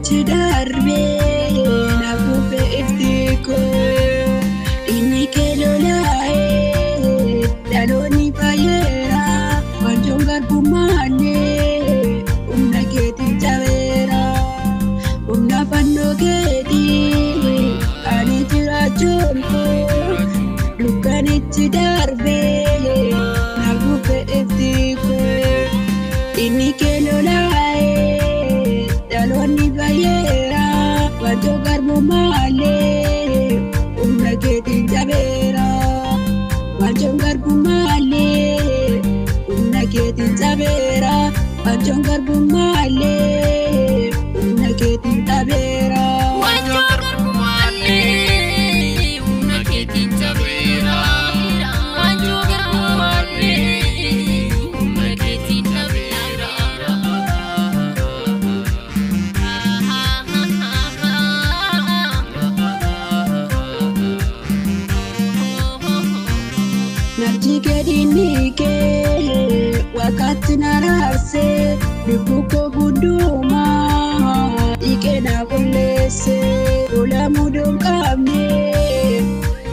itti darbee nafuufe iftiiko inni keelolaa'ee dhaloonni baay'eera wanjoon garbummaanee humna keetiin cabeera humna fannoo keetii ani jiraachuun koo dukkan itti darbee nafuufe iftiiko inni keelolaa'ee dhaloonni baay'eera wanjoon garbummaanee humna keetiin cabeera wanjoon garbummaanee humna keetiin cabeera wanjoon garbummaanee humna keetiin cabeera wanjoon garbummaanee humna keetiin cabeera wanjoon garbummaanee humna keetiin cabeera narji kedini ke wakati nararse dibuko gunduma ikena kulese ola mudum kamne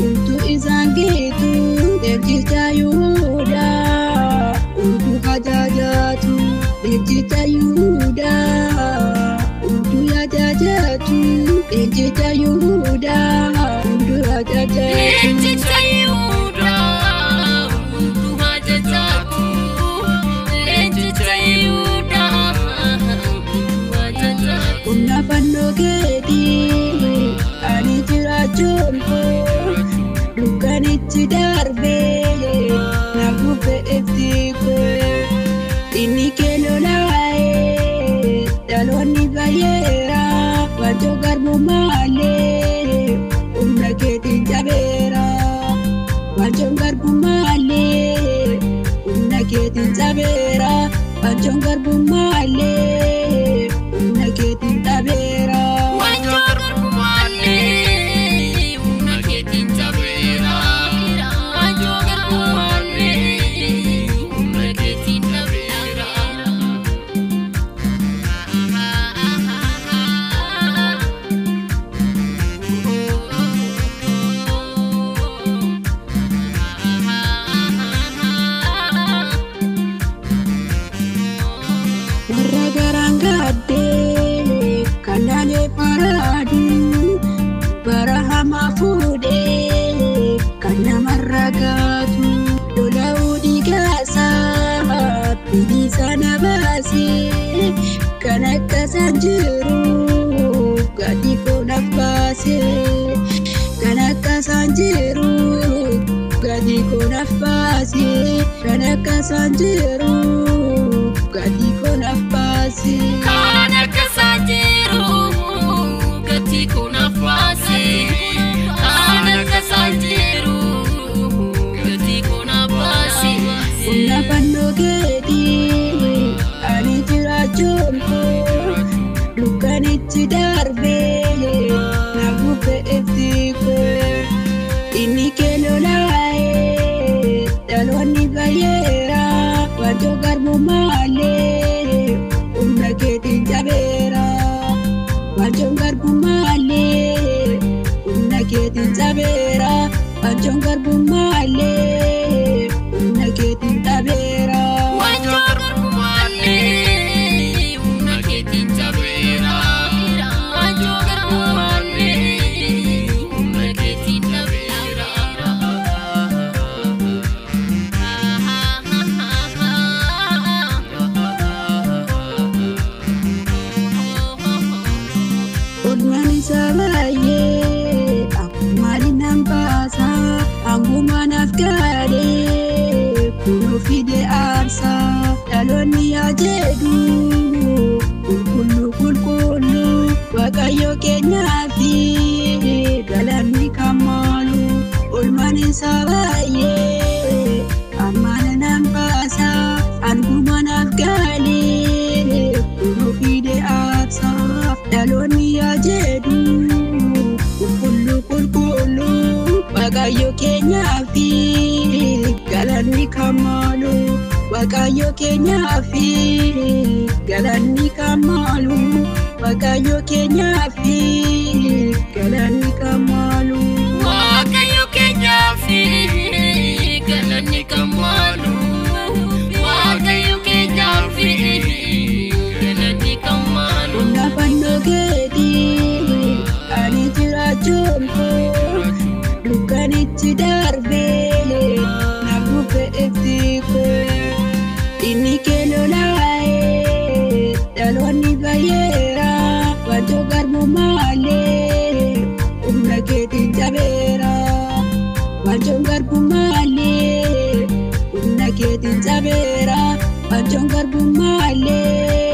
untuk izangitu derjita yuda untuk hajajatu derjita yuda untuk hajajatu derjita yuda untuk hajajatu humna fannoo keetii ani jiraachuun koo dukkan itti darbee nafuufe iftiiko inni keelolaa'ee dhaloonni baay'eera wanjoon garbummaanee humna keetiin cabeera wanjoon garbummaanee humna keetiin cabeera wanjoon garbummaanee humna keetiin cabeera wanjoon garbummaanee humna keetiin cabeera wanjoon garbummaanee humna keetiin cabeera warra garaan gaaddee kanaalee paraadu bara hamaa fuudhee kan namarra gaatu lola'uu dhiigaasaa bilisa na baasee kan akkasaan jiru gadi koonaaf baasee kan akkasaan jiru gadi koonaaf baasee kan akkasaan jiru gadi koonaaf baasee kan akkasaan jiru gadi koonaaf baasee kan akkasaan jiru gadi koonaaf baasee humna fannoo keetii ani jiraachuun koo dukkan itti darbee nafuufe iftiiko inni keelolaa'ee dhaloonni baay'eera wanjoon garbummaanee humna keetiin cabeera wanjoon garbummaanee humna keetiin cabeera wanjoon garbummaanee humna keetiin cabeera wanjoon garbummaanee humna keetiin cabeera wanjoon garbummaanee humna keetiin cabeera olmaan isaa baay'ee akkumaaliin nan baasa hangumanaaf gaadhee kunoo fide aarsaa dhaloonni yaa jedhu qulqulluu qulqulluu waaqayyo keenyaafi galanni kamaalu olmaan isaa baay'ee ammaana nan baasa hangumanaaf gaadhee kunoo fide aarsaa dhaloonni yaa jedhu qulqulluu qulqulluu waaqayyo keenyaafi galanni kamaalu waaqayyo keenyaafi galanni kamaalu Waaqayyo keenyaaf galanni kamaalu. Waaqayyo keenyaaf galanni kamaalu. Waaqayyo keenyaaf galanni kamaalu. Humna fannoo keetii ani jiraachuun koo dukkanichi darbee na buufee itti koo. Inni kee lolaa'ee dhaloonni baay'eera wantoota garbuu malee humna keetiin jabeera. Wantoota garbuu malee humna keetiin jabeera. Wantoota garbuu malee.